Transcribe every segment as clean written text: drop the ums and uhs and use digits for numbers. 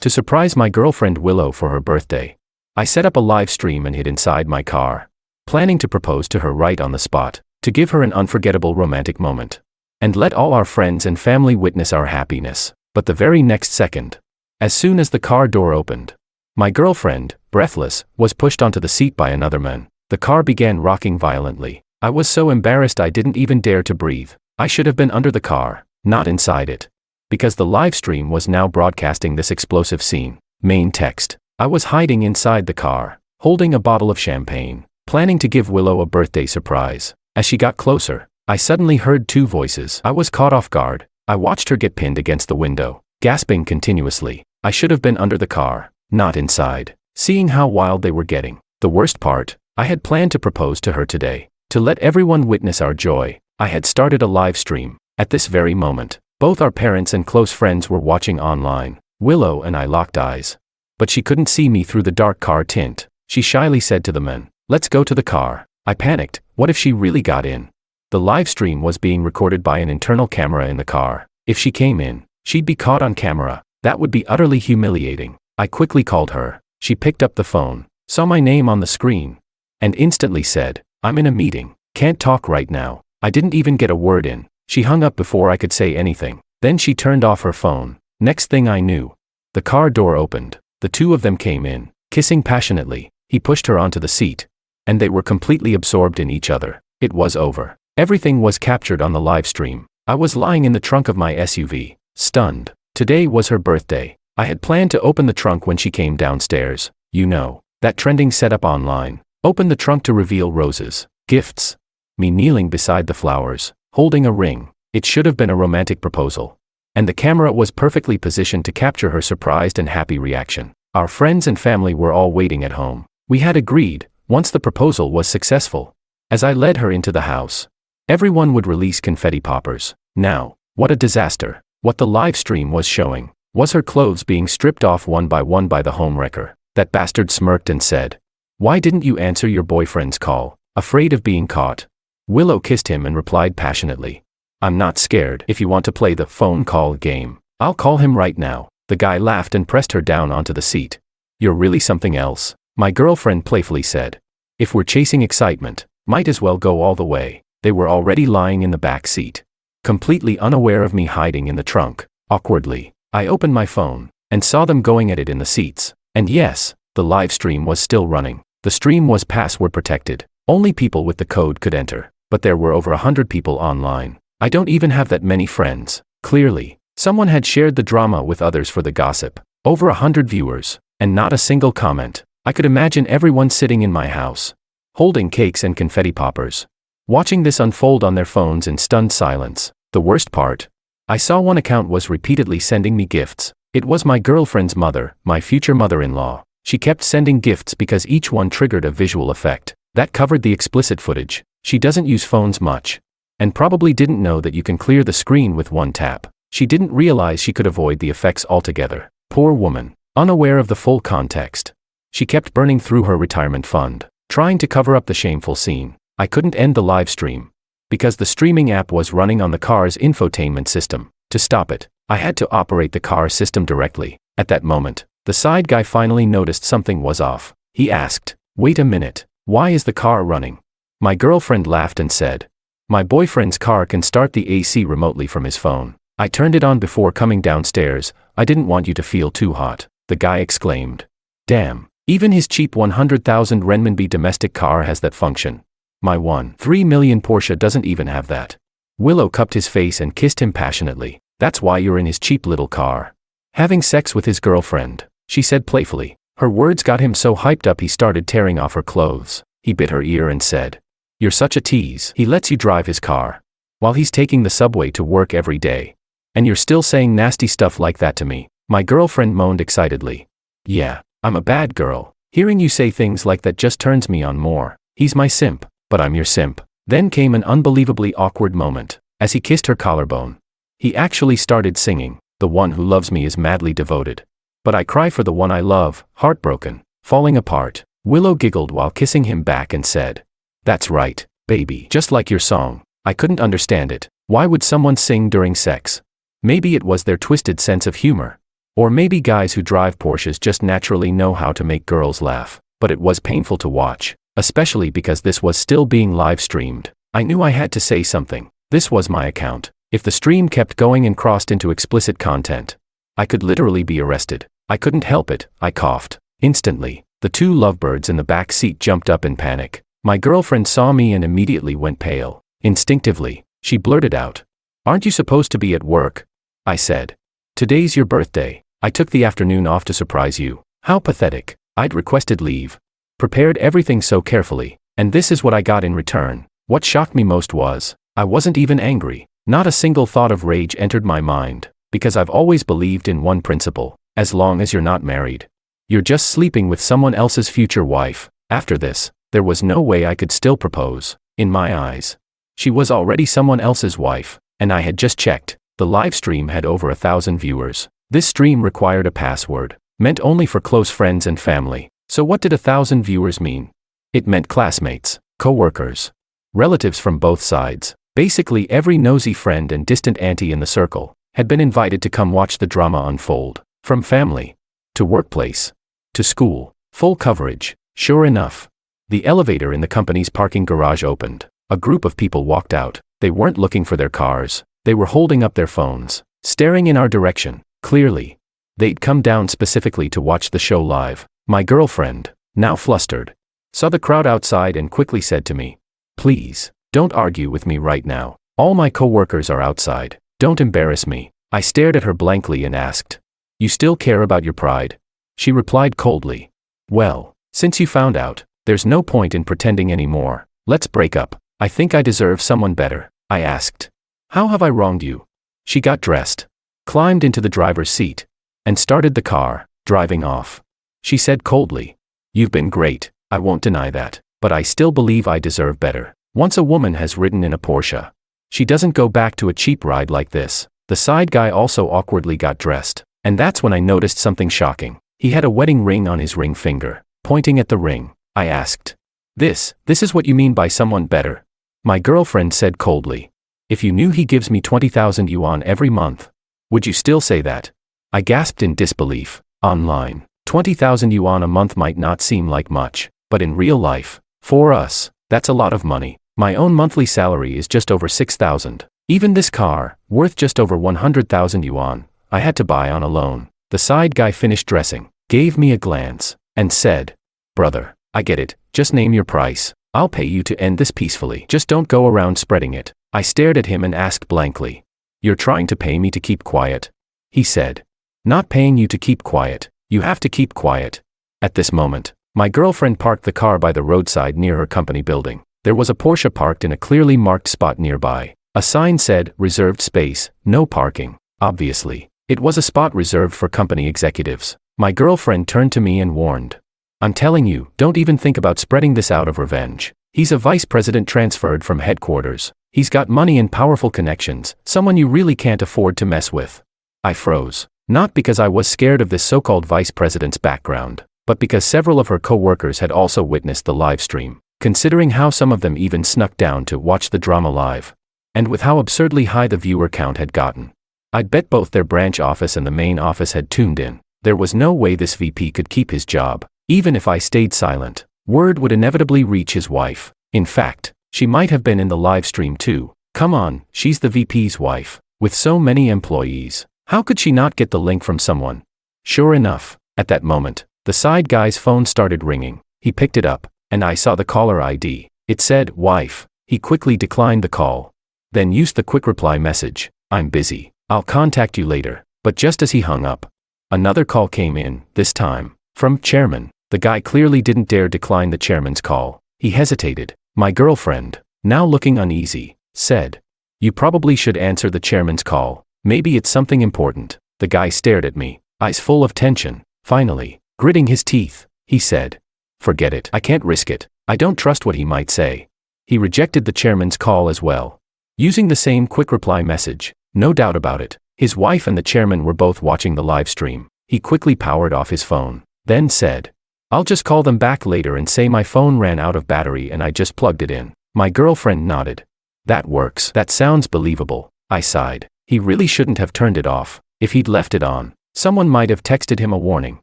To surprise my girlfriend Willow for her birthday, I set up a live stream and hid inside my car, planning to propose to her right on the spot, to give her an unforgettable romantic moment, and let all our friends and family witness our happiness. But the very next second, as soon as the car door opened, my girlfriend, breathless, was pushed onto the seat by another man. The car began rocking violently. I was so embarrassed I didn't even dare to breathe. I should have been under the car, not inside it. Because the live stream was now broadcasting this explosive scene. Main text. I was hiding inside the car, holding a bottle of champagne, planning to give Willow a birthday surprise. As she got closer, I suddenly heard two voices. I was caught off guard. I watched her get pinned against the window, gasping continuously. I should have been under the car, not inside. Seeing how wild they were getting. The worst part, I had planned to propose to her today. To let everyone witness our joy, I had started a live stream. At this very moment, both our parents and close friends were watching online. Willow and I locked eyes. But she couldn't see me through the dark car tint. She shyly said to the men, "Let's go to the car." I panicked. What if she really got in? The live stream was being recorded by an internal camera in the car. If she came in, she'd be caught on camera. That would be utterly humiliating. I quickly called her. She picked up the phone, saw my name on the screen, and instantly said, "I'm in a meeting. Can't talk right now." I didn't even get a word in. She hung up before I could say anything. Then she turned off her phone. Next thing I knew, the car door opened. The two of them came in, kissing passionately. He pushed her onto the seat, and they were completely absorbed in each other. It was over. Everything was captured on the live stream. I was lying in the trunk of my SUV, stunned. Today was her birthday. I had planned to open the trunk when she came downstairs. You know, that trending setup online. Open the trunk to reveal roses, gifts. Me kneeling beside the flowers, holding a ring. It should have been a romantic proposal. And the camera was perfectly positioned to capture her surprised and happy reaction. Our friends and family were all waiting at home. We had agreed, once the proposal was successful, as I led her into the house, everyone would release confetti poppers. Now, what a disaster. What the live stream was showing was her clothes being stripped off one by the homewrecker. That bastard smirked and said, "Why didn't you answer your boyfriend's call? Afraid of being caught?" Willow kissed him and replied passionately, "I'm not scared. If you want to play the phone call game, I'll call him right now." The guy laughed and pressed her down onto the seat. "You're really something else," my girlfriend playfully said. "If we're chasing excitement, might as well go all the way." They were already lying in the back seat, completely unaware of me hiding in the trunk. Awkwardly, I opened my phone, and saw them going at it in the seats. And yes, the live stream was still running. The stream was password protected. Only people with the code could enter. But there were over 100 people online. I don't even have that many friends. Clearly, someone had shared the drama with others for the gossip. Over 100 viewers, and not a single comment. I could imagine everyone sitting in my house, holding cakes and confetti poppers, watching this unfold on their phones in stunned silence. The worst part, I saw one account was repeatedly sending me gifts. It was my girlfriend's mother, my future mother-in-law. She kept sending gifts because each one triggered a visual effect that covered the explicit footage. She doesn't use phones much, and probably didn't know that you can clear the screen with one tap. She didn't realize she could avoid the effects altogether. Poor woman, unaware of the full context. She kept burning through her retirement fund, trying to cover up the shameful scene. I couldn't end the live stream, because the streaming app was running on the car's infotainment system. To stop it, I had to operate the car system directly. At that moment, the side guy finally noticed something was off. He asked, "Wait a minute, why is the car running?" My girlfriend laughed and said, "My boyfriend's car can start the AC remotely from his phone. I turned it on before coming downstairs. I didn't want you to feel too hot." The guy exclaimed, "Damn, even his cheap 100,000 renminbi domestic car has that function. My 1.3 million Porsche doesn't even have that." Willow cupped his face and kissed him passionately. "That's why you're in his cheap little car, having sex with his girlfriend," she said playfully. Her words got him so hyped up he started tearing off her clothes. He bit her ear and said, "You're such a tease. He lets you drive his car while he's taking the subway to work every day. And you're still saying nasty stuff like that to me." My girlfriend moaned excitedly. "Yeah, I'm a bad girl. Hearing you say things like that just turns me on more. He's my simp, but I'm your simp." Then came an unbelievably awkward moment, as he kissed her collarbone. He actually started singing, "The one who loves me is madly devoted, but I cry for the one I love, heartbroken, falling apart." Willow giggled while kissing him back and said, "That's right, baby, just like your song." I couldn't understand it. Why would someone sing during sex? Maybe it was their twisted sense of humor. Or maybe guys who drive Porsches just naturally know how to make girls laugh. But it was painful to watch, especially because this was still being live streamed. I knew I had to say something. This was my account. If the stream kept going and crossed into explicit content, I could literally be arrested. I couldn't help it, I coughed. Instantly, the two lovebirds in the back seat jumped up in panic. My girlfriend saw me and immediately went pale. Instinctively, she blurted out, "Aren't you supposed to be at work?" I said, "Today's your birthday. I took the afternoon off to surprise you." How pathetic. I'd requested leave, prepared everything so carefully, and this is what I got in return. What shocked me most was, I wasn't even angry. Not a single thought of rage entered my mind, because I've always believed in one principle: as long as you're not married, you're just sleeping with someone else's future wife. After this, there was no way I could still propose. In my eyes, she was already someone else's wife, and I had just checked. The live stream had over 1,000 viewers. This stream required a password, meant only for close friends and family. So what did 1,000 viewers mean? It meant classmates, co-workers, relatives from both sides. Basically every nosy friend and distant auntie in the circle had been invited to come watch the drama unfold. From family, to workplace, to school, full coverage. Sure enough, the elevator in the company's parking garage opened. A group of people walked out. They weren't looking for their cars. They were holding up their phones, staring in our direction. Clearly, they'd come down specifically to watch the show live. My girlfriend, now flustered, saw the crowd outside and quickly said to me, "Please, don't argue with me right now. All my co-workers are outside. Don't embarrass me." I stared at her blankly and asked, "You still care about your pride?" She replied coldly, "Well, since you found out, there's no point in pretending anymore. Let's break up. I think I deserve someone better." I asked, "How have I wronged you?" She got dressed, climbed into the driver's seat, and started the car, driving off. She said coldly, "You've been great, I won't deny that, but I still believe I deserve better. Once a woman has ridden in a Porsche, she doesn't go back to a cheap ride like this." The side guy also awkwardly got dressed, and that's when I noticed something shocking. He had a wedding ring on his ring finger, pointing at the ring. I asked, This is what you mean by someone better?" My girlfriend said coldly, "If you knew he gives me 20,000 yuan every month, would you still say that?" I gasped in disbelief. Online, 20,000 yuan a month might not seem like much, but in real life, for us, that's a lot of money. My own monthly salary is just over 6,000. Even this car, worth just over 100,000 yuan, I had to buy on a loan. The side guy finished dressing, gave me a glance, and said, "Brother, I get it, just name your price. I'll pay you to end this peacefully. Just don't go around spreading it." I stared at him and asked blankly, "You're trying to pay me to keep quiet?" He said, "Not paying you to keep quiet, you have to keep quiet." At this moment, my girlfriend parked the car by the roadside near her company building. There was a Porsche parked in a clearly marked spot nearby. A sign said, "Reserved space, no parking." Obviously, it was a spot reserved for company executives. My girlfriend turned to me and warned, "I'm telling you, don't even think about spreading this out of revenge. He's a vice president transferred from headquarters. He's got money and powerful connections, someone you really can't afford to mess with." I froze, not because I was scared of this so-called vice president's background, but because several of her co-workers had also witnessed the live stream, considering how some of them even snuck down to watch the drama live. And with how absurdly high the viewer count had gotten, I'd bet both their branch office and the main office had tuned in. There was no way this VP could keep his job. Even if I stayed silent, word would inevitably reach his wife. In fact, she might have been in the live stream too. Come on, she's the VP's wife. With so many employees, how could she not get the link from someone? Sure enough, at that moment, the side guy's phone started ringing. He picked it up, and I saw the caller ID. It said, "Wife." He quickly declined the call, then used the quick reply message, "I'm busy. I'll contact you later." But just as he hung up, another call came in, this time from chairman. The guy clearly didn't dare decline the chairman's call. He hesitated. My girlfriend, now looking uneasy, said, "You probably should answer the chairman's call. Maybe it's something important." The guy stared at me, eyes full of tension. Finally, gritting his teeth, he said, "Forget it. I can't risk it. I don't trust what he might say." He rejected the chairman's call as well, using the same quick reply message. No doubt about it, his wife and the chairman were both watching the live stream. He quickly powered off his phone, then said, "I'll just call them back later and say my phone ran out of battery and I just plugged it in." My girlfriend nodded. "That works. That sounds believable." I sighed. He really shouldn't have turned it off. If he'd left it on, Someone might have texted him a warning.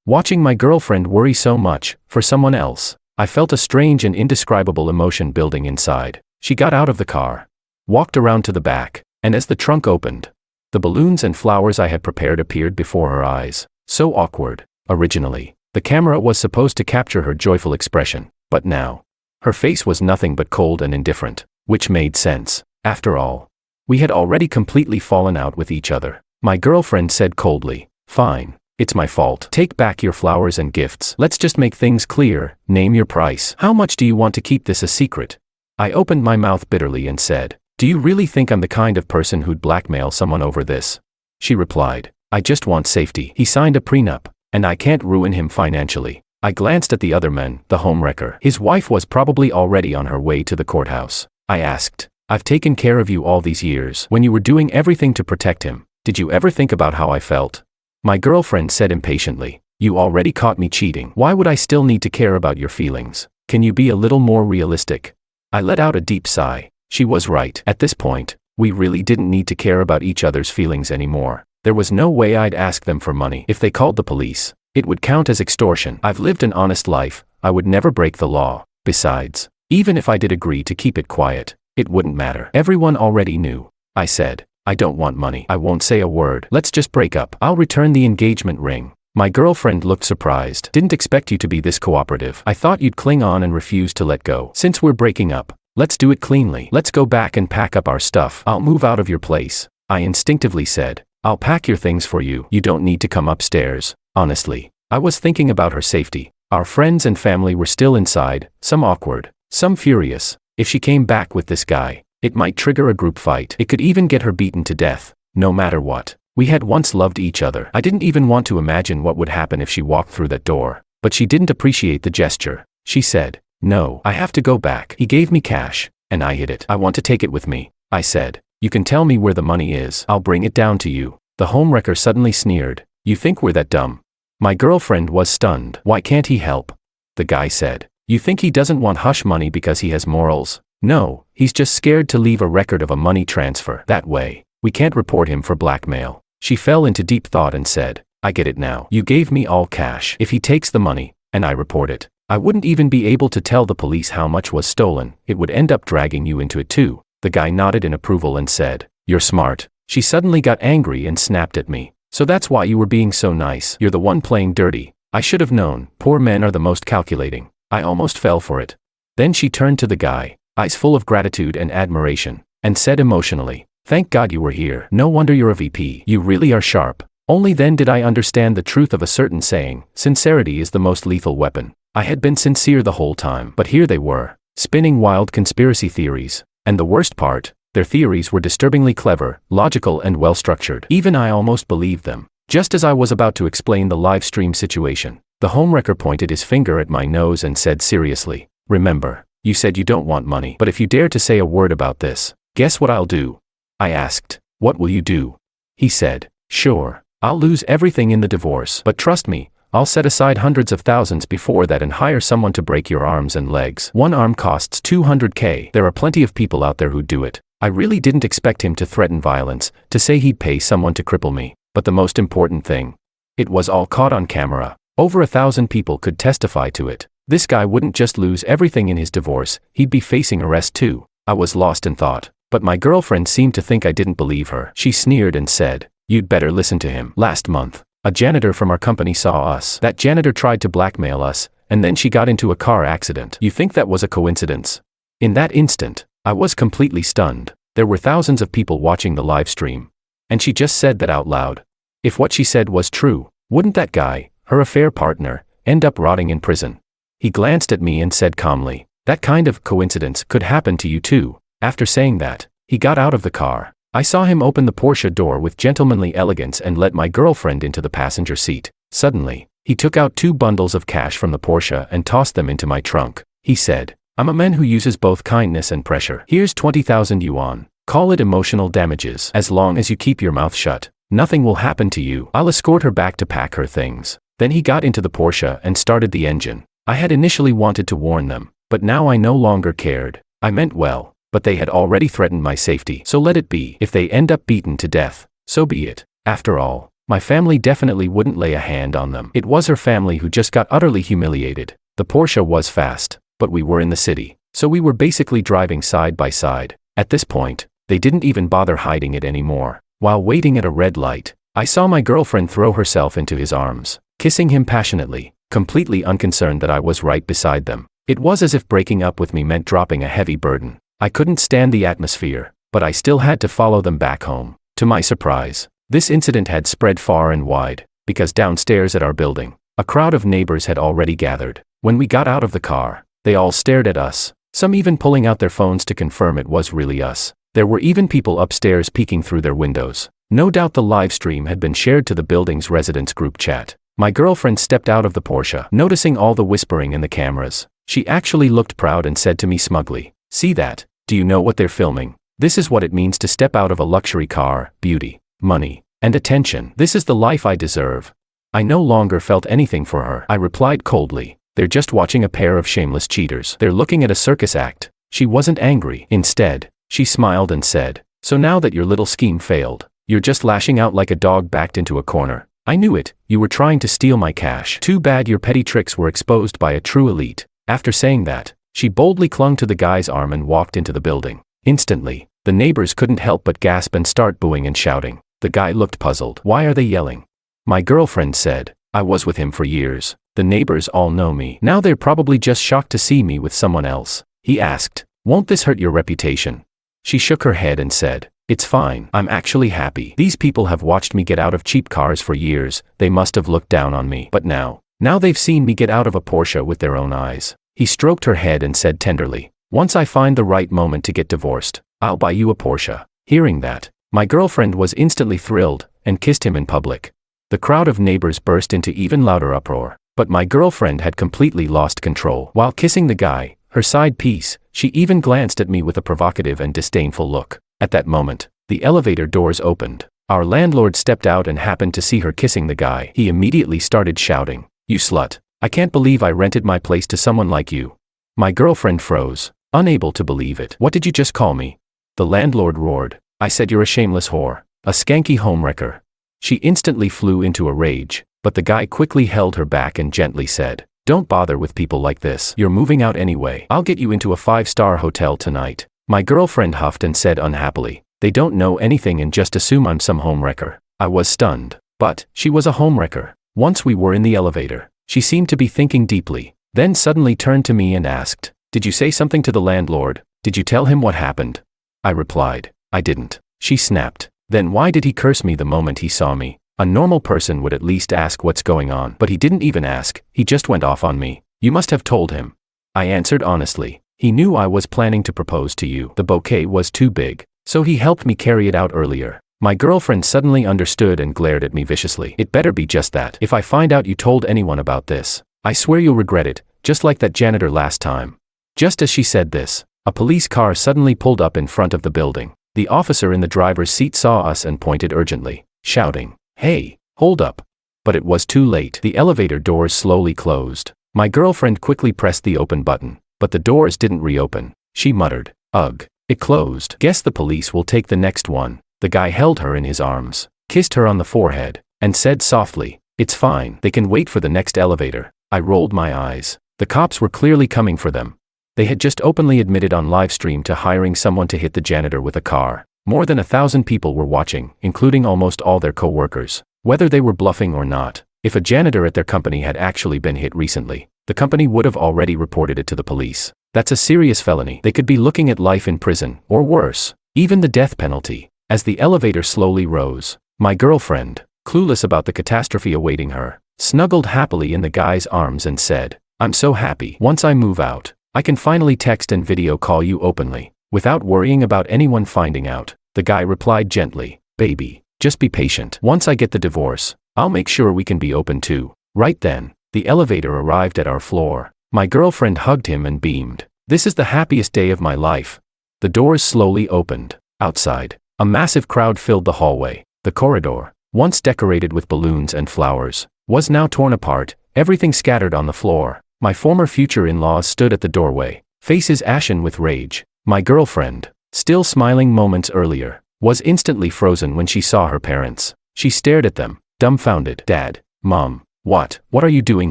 Watching my girlfriend worry so much, for someone else, I felt a strange and indescribable emotion building inside. She got out of the car, walked around to the back, and as the trunk opened, the balloons and flowers I had prepared appeared before her eyes. So awkward. Originally, the camera was supposed to capture her joyful expression, but now, her face was nothing but cold and indifferent, which made sense. After all, we had already completely fallen out with each other. My girlfriend said coldly, "Fine, it's my fault. Take back your flowers and gifts. Let's just make things clear. Name your price. How much do you want to keep this a secret?" I opened my mouth bitterly and said, "Do you really think I'm the kind of person who'd blackmail someone over this?" She replied, "I just want safety. He signed a prenup, and I can't ruin him financially." I glanced at the other man, the homewrecker. His wife was probably already on her way to the courthouse. I asked, "I've taken care of you all these years. When you were doing everything to protect him, did you ever think about how I felt?" My girlfriend said impatiently, "You already caught me cheating. Why would I still need to care about your feelings? Can you be a little more realistic?" I let out a deep sigh. She was right. At this point, we really didn't need to care about each other's feelings anymore. There was no way I'd ask them for money. If they called the police, it would count as extortion. I've lived an honest life. I would never break the law. Besides, even if I did agree to keep it quiet, it wouldn't matter. Everyone already knew. I said, "I don't want money. I won't say a word. Let's just break up. I'll return the engagement ring." My girlfriend looked surprised. "Didn't expect you to be this cooperative. I thought you'd cling on and refuse to let go. Since we're breaking up, let's do it cleanly. Let's go back and pack up our stuff. I'll move out of your place." I instinctively said, "I'll pack your things for you. You don't need to come upstairs." Honestly, I was thinking about her safety. Our friends and family were still inside, some awkward, some furious. If she came back with this guy, it might trigger a group fight. It could even get her beaten to death. No matter what, we had once loved each other. I didn't even want to imagine what would happen if she walked through that door. But she didn't appreciate the gesture. She said, "No, I have to go back." He gave me cash, and I hid it. "I want to take it with me." I said, "You can tell me where the money is. I'll bring it down to you." The homewrecker suddenly sneered, "You think we're that dumb?" My girlfriend was stunned. "Why can't he help?" The guy said, "You think he doesn't want hush money because he has morals? No, he's just scared to leave a record of a money transfer. That way, we can't report him for blackmail." She fell into deep thought and said, "I get it now. You gave me all cash. If he takes the money, and I report it, I wouldn't even be able to tell the police how much was stolen. It would end up dragging you into it too." The guy nodded in approval and said, "You're smart." She suddenly got angry and snapped at me. "So that's why you were being so nice. You're the one playing dirty. I should have known. Poor men are the most calculating." I almost fell for it. Then she turned to the guy, eyes full of gratitude and admiration, and said emotionally, "Thank God you were here. No wonder you're a VP. You really are sharp." Only then did I understand the truth of a certain saying, sincerity is the most lethal weapon. I had been sincere the whole time, but here they were, spinning wild conspiracy theories. And the worst part, their theories were disturbingly clever, logical and well-structured. Even I almost believed them. Just as I was about to explain the live stream situation, the homewrecker pointed his finger at my nose and said seriously, "Remember, you said you don't want money, but if you dare to say a word about this, guess what I'll do?" I asked, "What will you do?" He said, "Sure, I'll lose everything in the divorce, but trust me, I'll set aside hundreds of thousands before that and hire someone to break your arms and legs. One arm costs $200K. There are plenty of people out there who'd do it." I really didn't expect him to threaten violence, to say he'd pay someone to cripple me. But the most important thing, it was all caught on camera. Over 1,000 people could testify to it. This guy wouldn't just lose everything in his divorce, he'd be facing arrest too. I was lost in thought, but my girlfriend seemed to think I didn't believe her. She sneered and said, "You'd better listen to him. Last month, a janitor from our company saw us. That janitor tried to blackmail us, and then she got into a car accident. You think that was a coincidence?" In that instant, I was completely stunned. There were thousands of people watching the live stream. And she just said that out loud. If what she said was true, wouldn't that guy, her affair partner, end up rotting in prison? He glanced at me and said calmly, "That kind of coincidence could happen to you too." After saying that, he got out of the car. I saw him open the Porsche door with gentlemanly elegance and let my girlfriend into the passenger seat. Suddenly, he took out 2 bundles of cash from the Porsche and tossed them into my trunk. He said, "I'm a man who uses both kindness and pressure. Here's 20,000 yuan. Call it emotional damages. As long as you keep your mouth shut, nothing will happen to you. I'll escort her back to pack her things." Then he got into the Porsche and started the engine. I had initially wanted to warn them, but now I no longer cared. I meant well, but they had already threatened my safety, so let it be. If they end up beaten to death, so be it. After all, My family definitely wouldn't lay a hand on them. It was her family who just got utterly humiliated. The Porsche was fast, but we were in the city, so we were basically driving side by side. At this point, they didn't even bother hiding it anymore. While waiting at a red light, I saw my girlfriend throw herself into his arms, kissing him passionately, completely unconcerned that I was right beside them. It was as if breaking up with me meant dropping a heavy burden. I couldn't stand the atmosphere, but I still had to follow them back home. To my surprise, this incident had spread far and wide, because downstairs at our building, a crowd of neighbors had already gathered. When we got out of the car, they all stared at us, some even pulling out their phones to confirm it was really us. There were even people upstairs peeking through their windows. No doubt the live stream had been shared to the building's residents group chat. My girlfriend stepped out of the Porsche, noticing all the whispering in the cameras. She actually looked proud and said to me smugly, "See that? Do you know what they're filming? This is what it means to step out of a luxury car, beauty, money, and attention. This is the life I deserve." I no longer felt anything for her. I replied coldly, "They're just watching a pair of shameless cheaters. They're looking at a circus act." She wasn't angry. Instead, she smiled and said, "So now that your little scheme failed, you're just lashing out like a dog backed into a corner. I knew it, you were trying to steal my cash. Too bad your petty tricks were exposed by a true elite." After saying that, she boldly clung to the guy's arm and walked into the building. Instantly, the neighbors couldn't help but gasp and start booing and shouting. The guy looked puzzled. "Why are they yelling?" My girlfriend said, "I was with him for years. The neighbors all know me. Now they're probably just shocked to see me with someone else." He asked, "Won't this hurt your reputation?" She shook her head and said, "It's fine. I'm actually happy. These people have watched me get out of cheap cars for years. They must have looked down on me. But now they've seen me get out of a Porsche with their own eyes." He stroked her head and said tenderly, "Once I find the right moment to get divorced, I'll buy you a Porsche." Hearing that, my girlfriend was instantly thrilled and kissed him in public. The crowd of neighbors burst into even louder uproar, but my girlfriend had completely lost control. While kissing the guy, her side piece, she even glanced at me with a provocative and disdainful look. At that moment, the elevator doors opened. Our landlord stepped out and happened to see her kissing the guy. He immediately started shouting, "You slut. I can't believe I rented my place to someone like you." My girlfriend froze, unable to believe it. "What did you just call me?" The landlord roared. "I said you're a shameless whore, a skanky homewrecker." She instantly flew into a rage, but the guy quickly held her back and gently said, "Don't bother with people like this. You're moving out anyway. I'll get you into a 5-star hotel tonight." My girlfriend huffed and said unhappily, "They don't know anything and just assume I'm some homewrecker." I was stunned, but she was a homewrecker. Once we were in the elevator, she seemed to be thinking deeply, then suddenly turned to me and asked, "Did you say something to the landlord? Did you tell him what happened?" I replied, "I didn't." She snapped, "Then why did he curse me the moment he saw me? A normal person would at least ask what's going on, but he didn't even ask, he just went off on me. You must have told him." I answered honestly, "He knew I was planning to propose to you. The bouquet was too big, so he helped me carry it out earlier." My girlfriend suddenly understood and glared at me viciously. "It better be just that. If I find out you told anyone about this, I swear you'll regret it, just like that janitor last time." Just as she said this, a police car suddenly pulled up in front of the building. The officer in the driver's seat saw us and pointed urgently, shouting, "Hey, hold up." But it was too late. The elevator doors slowly closed. My girlfriend quickly pressed the open button, but the doors didn't reopen. She muttered, "Ugh, it closed. Guess the police will take the next one." The guy held her in his arms, kissed her on the forehead, and said softly, "It's fine. They can wait for the next elevator." I rolled my eyes. The cops were clearly coming for them. They had just openly admitted on livestream to hiring someone to hit the janitor with a car. More than 1,000 people were watching, including almost all their co-workers. Whether they were bluffing or not, if a janitor at their company had actually been hit recently, the company would have already reported it to the police. That's a serious felony. They could be looking at life in prison, or worse, even the death penalty. As the elevator slowly rose, my girlfriend, clueless about the catastrophe awaiting her, snuggled happily in the guy's arms and said, "I'm so happy. Once I move out, I can finally text and video call you openly, without worrying about anyone finding out." The guy replied gently, "Baby, just be patient. Once I get the divorce, I'll make sure we can be open too." Right then, the elevator arrived at our floor. My girlfriend hugged him and beamed, "This is the happiest day of my life." The doors slowly opened. Outside, a massive crowd filled the hallway. The corridor, once decorated with balloons and flowers, was now torn apart, everything scattered on the floor. My former future-in-laws stood at the doorway, faces ashen with rage. My girlfriend, still smiling moments earlier, was instantly frozen when she saw her parents. She stared at them, dumbfounded. Dad, Mom, what are you doing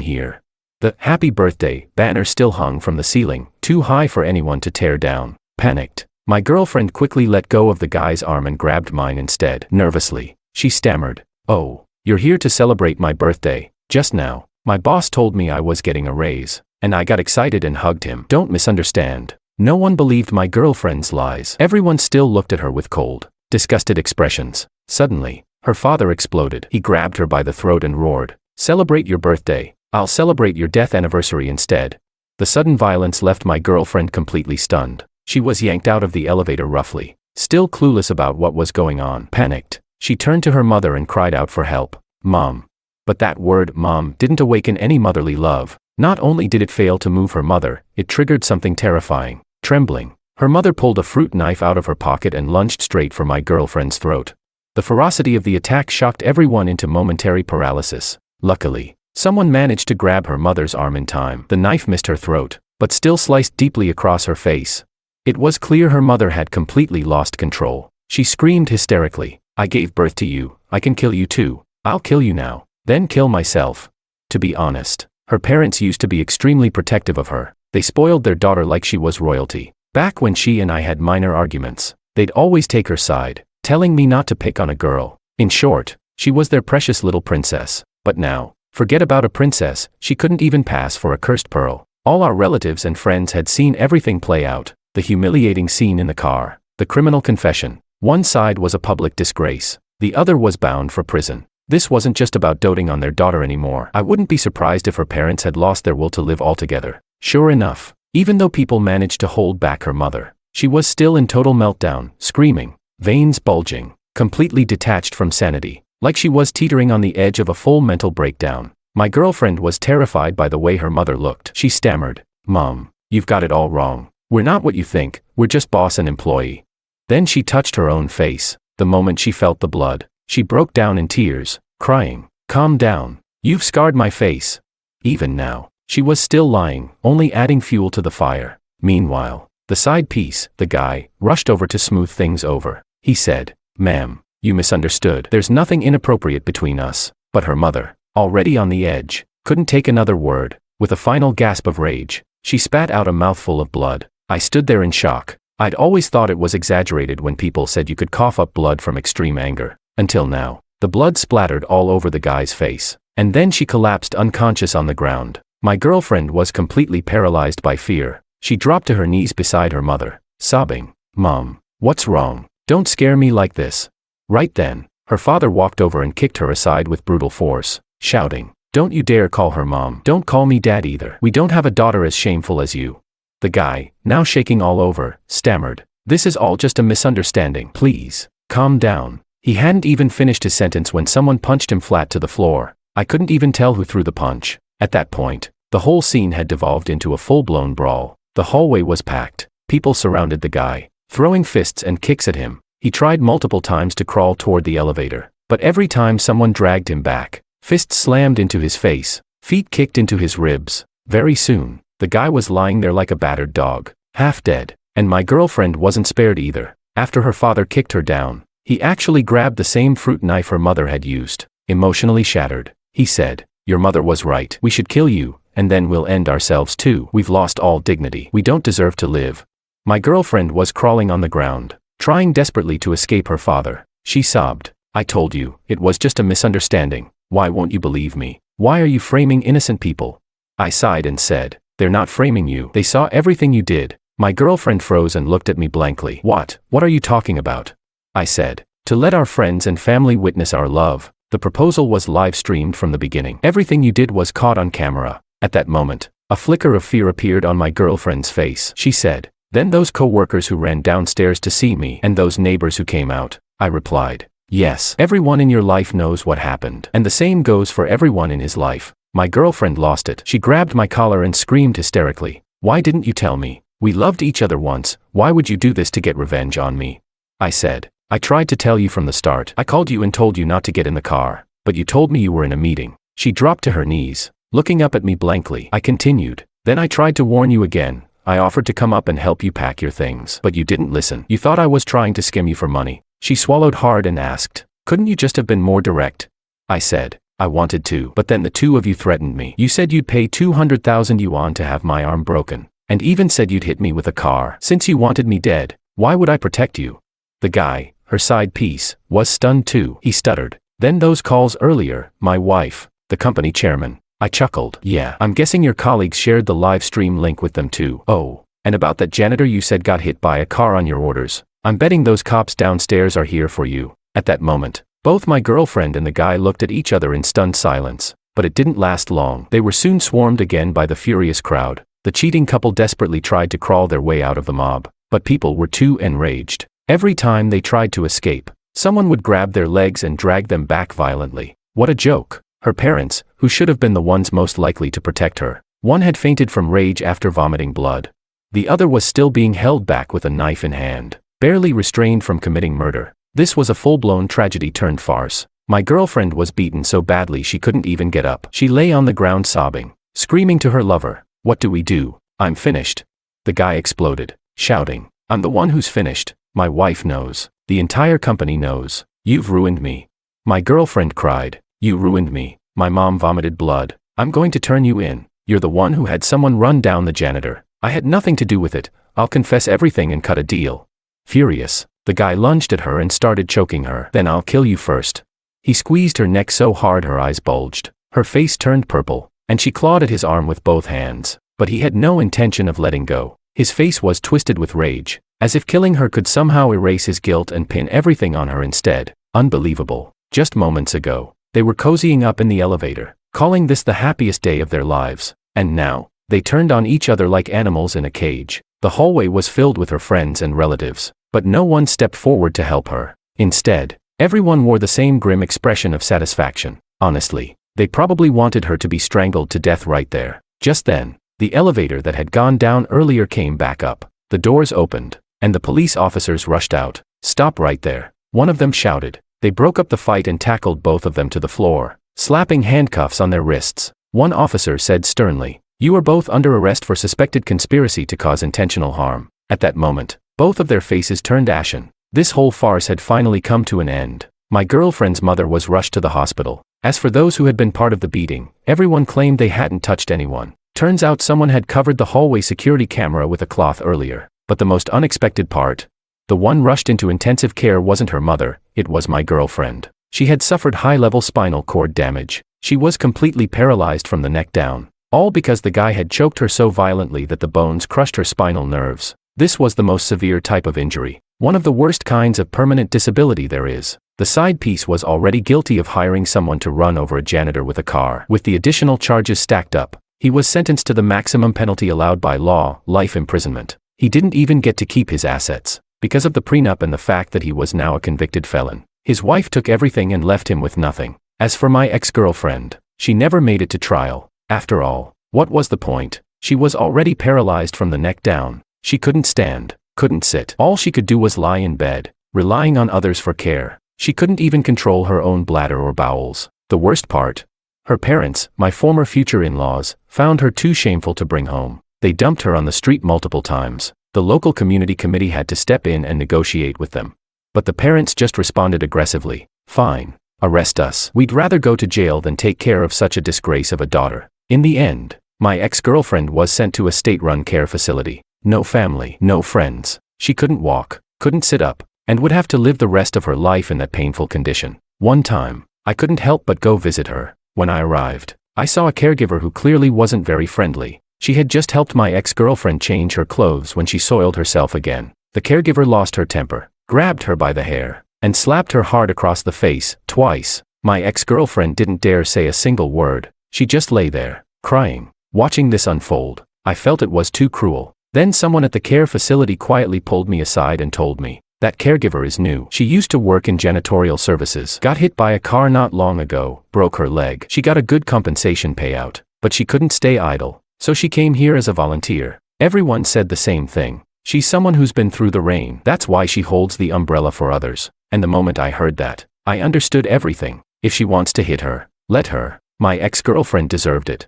here? The happy birthday banner still hung from the ceiling, too high for anyone to tear down. Panicked, my girlfriend quickly let go of the guy's arm and grabbed mine instead. Nervously, she stammered, "Oh, you're here to celebrate my birthday. Just now, my boss told me I was getting a raise, and I got excited and hugged him." Don't misunderstand. No one believed my girlfriend's lies. Everyone still looked at her with cold, disgusted expressions. Suddenly, her father exploded. He grabbed her by the throat and roared, "Celebrate your birthday. I'll celebrate your death anniversary instead." The sudden violence left my girlfriend completely stunned. She was yanked out of the elevator roughly, still clueless about what was going on. Panicked, she turned to her mother and cried out for help. "Mom." But that word, "Mom," didn't awaken any motherly love. Not only did it fail to move her mother, it triggered something terrifying. Trembling, her mother pulled a fruit knife out of her pocket and lunged straight for my girlfriend's throat. The ferocity of the attack shocked everyone into momentary paralysis. Luckily, someone managed to grab her mother's arm in time. The knife missed her throat, but still sliced deeply across her face. It was clear her mother had completely lost control. She screamed hysterically, "I gave birth to you, I can kill you too. I'll kill you now, then kill myself." To be honest, her parents used to be extremely protective of her. They spoiled their daughter like she was royalty. Back when she and I had minor arguments, they'd always take her side, telling me not to pick on a girl. In short, she was their precious little princess. But now, forget about a princess, she couldn't even pass for a cursed pearl. All our relatives and friends had seen everything play out. The humiliating scene in the car, the criminal confession. One side was a public disgrace, the other was bound for prison. This wasn't just about doting on their daughter anymore. I wouldn't be surprised if her parents had lost their will to live altogether. Sure enough, even though people managed to hold back her mother, she was still in total meltdown, screaming, veins bulging, completely detached from sanity, like she was teetering on the edge of a full mental breakdown. My girlfriend was terrified by the way her mother looked. She stammered, "Mom, you've got it all wrong. We're not what you think, we're just boss and employee." Then she touched her own face. The moment she felt the blood, she broke down in tears, crying, "Calm down. You've scarred my face." Even now, she was still lying, only adding fuel to the fire. Meanwhile, the side piece, the guy, rushed over to smooth things over. He said, "Ma'am, you misunderstood. There's nothing inappropriate between us." But her mother, already on the edge, couldn't take another word. With a final gasp of rage, she spat out a mouthful of blood. I stood there in shock. I'd always thought it was exaggerated when people said you could cough up blood from extreme anger. Until now, the blood splattered all over the guy's face. And then she collapsed unconscious on the ground. My girlfriend was completely paralyzed by fear. She dropped to her knees beside her mother, sobbing, "Mom, what's wrong? Don't scare me like this." Right then, her father walked over and kicked her aside with brutal force, shouting, "Don't you dare call her mom. Don't call me dad either. We don't have a daughter as shameful as you." The guy, now shaking all over, stammered, "This is all just a misunderstanding. Please, calm down." He hadn't even finished his sentence when someone punched him flat to the floor. I couldn't even tell who threw the punch. At that point, the whole scene had devolved into a full-blown brawl. The hallway was packed. People surrounded the guy, throwing fists and kicks at him. He tried multiple times to crawl toward the elevator, but every time someone dragged him back, fists slammed into his face, feet kicked into his ribs. Very soon, the guy was lying there like a battered dog, half dead, and my girlfriend wasn't spared either. After her father kicked her down, he actually grabbed the same fruit knife her mother had used. Emotionally shattered, he said, "Your mother was right. We should kill you, and then we'll end ourselves too. We've lost all dignity. We don't deserve to live." My girlfriend was crawling on the ground, trying desperately to escape her father. She sobbed, "I told you, it was just a misunderstanding. Why won't you believe me? Why are you framing innocent people?" I sighed and said, "They're not framing you. They saw everything you did." My girlfriend froze and looked at me blankly. What are you talking about?" I said, "To let our friends and family witness our love. The proposal was live-streamed from the beginning. Everything you did was caught on camera." At that moment, a flicker of fear appeared on my girlfriend's face. She said, "Then those co-workers who ran downstairs to see me and those neighbors who came out." I replied, "Yes, everyone in your life knows what happened. And the same goes for everyone in his life." My girlfriend lost it. She grabbed my collar and screamed hysterically, "Why didn't you tell me? We loved each other once. Why would you do this to get revenge on me?" I said, "I tried to tell you from the start. I called you and told you not to get in the car, but you told me you were in a meeting." She dropped to her knees, looking up at me blankly. I continued, "Then I tried to warn you again. I offered to come up and help you pack your things, but you didn't listen. You thought I was trying to skim you for money." She swallowed hard and asked, "Couldn't you just have been more direct?" I said. I wanted to, but then the two of you threatened me. You said you'd pay 200,000 yuan to have my arm broken, and even said you'd hit me with a car. Since you wanted me dead, why would I protect you? The guy, her side piece, was stunned too. He stuttered. Then those calls earlier, my wife, the company chairman. I chuckled. Yeah, I'm guessing your colleagues shared the live stream link with them too. Oh, and about that janitor you said got hit by a car on your orders. I'm betting those cops downstairs are here for you. At that moment, both my girlfriend and the guy looked at each other in stunned silence, but it didn't last long. They were soon swarmed again by the furious crowd. The cheating couple desperately tried to crawl their way out of the mob, but people were too enraged. Every time they tried to escape, someone would grab their legs and drag them back violently. What a joke. Her parents, who should have been the ones most likely to protect her, one had fainted from rage after vomiting blood. The other was still being held back with a knife in hand, barely restrained from committing murder. This was a full-blown tragedy turned farce. My girlfriend was beaten so badly she couldn't even get up. She lay on the ground sobbing, screaming to her lover, "What do we do? I'm finished." The guy exploded, shouting, "I'm the one who's finished. My wife knows. The entire company knows. You've ruined me." My girlfriend cried, "You ruined me." My mom vomited blood. "I'm going to turn you in. You're the one who had someone run down the janitor. I had nothing to do with it. I'll confess everything and cut a deal." Furious, the guy lunged at her and started choking her. "Then I'll kill you first." He squeezed her neck so hard her eyes bulged. Her face turned purple, and she clawed at his arm with both hands. But he had no intention of letting go. His face was twisted with rage, as if killing her could somehow erase his guilt and pin everything on her instead. Unbelievable. Just moments ago, they were cozying up in the elevator, calling this the happiest day of their lives. And now, they turned on each other like animals in a cage. The hallway was filled with her friends and relatives, but no one stepped forward to help her. Instead, everyone wore the same grim expression of satisfaction. Honestly, they probably wanted her to be strangled to death right there. Just then, the elevator that had gone down earlier came back up. The doors opened, and the police officers rushed out. "Stop right there," one of them shouted. They broke up the fight and tackled both of them to the floor, slapping handcuffs on their wrists. One officer said sternly, "You are both under arrest for suspected conspiracy to cause intentional harm." At that moment, both of their faces turned ashen. This whole farce had finally come to an end. My girlfriend's mother was rushed to the hospital. As for those who had been part of the beating, everyone claimed they hadn't touched anyone. Turns out someone had covered the hallway security camera with a cloth earlier. But the most unexpected part, the one rushed into intensive care wasn't her mother, it was my girlfriend. She had suffered high-level spinal cord damage. She was completely paralyzed from the neck down, all because the guy had choked her so violently that the bones crushed her spinal nerves. This was the most severe type of injury, one of the worst kinds of permanent disability there is. The side piece was already guilty of hiring someone to run over a janitor with a car. With the additional charges stacked up, he was sentenced to the maximum penalty allowed by law, life imprisonment. He didn't even get to keep his assets, because of the prenup and the fact that he was now a convicted felon. His wife took everything and left him with nothing. As for my ex-girlfriend, she never made it to trial. After all, what was the point? She was already paralyzed from the neck down. She couldn't stand, couldn't sit. All she could do was lie in bed, relying on others for care. She couldn't even control her own bladder or bowels. The worst part? Her parents, my former future in-laws, found her too shameful to bring home. They dumped her on the street multiple times. The local community committee had to step in and negotiate with them. But the parents just responded aggressively. "Fine. Arrest us. We'd rather go to jail than take care of such a disgrace of a daughter." In the end, my ex-girlfriend was sent to a state-run care facility. No family, no friends. She couldn't walk, couldn't sit up, and would have to live the rest of her life in that painful condition. One time, I couldn't help but go visit her. When I arrived, I saw a caregiver who clearly wasn't very friendly. She had just helped my ex-girlfriend change her clothes when she soiled herself again. The caregiver lost her temper, grabbed her by the hair, and slapped her hard across the face, twice. My ex-girlfriend didn't dare say a single word. She just lay there, crying. Watching this unfold, I felt it was too cruel. Then someone at the care facility quietly pulled me aside and told me, "That caregiver is new. She used to work in janitorial services. Got hit by a car not long ago, broke her leg. She got a good compensation payout, but she couldn't stay idle. So she came here as a volunteer." Everyone said the same thing. "She's someone who's been through the rain. That's why she holds the umbrella for others." And the moment I heard that, I understood everything. If she wants to hit her, let her. My ex-girlfriend deserved it.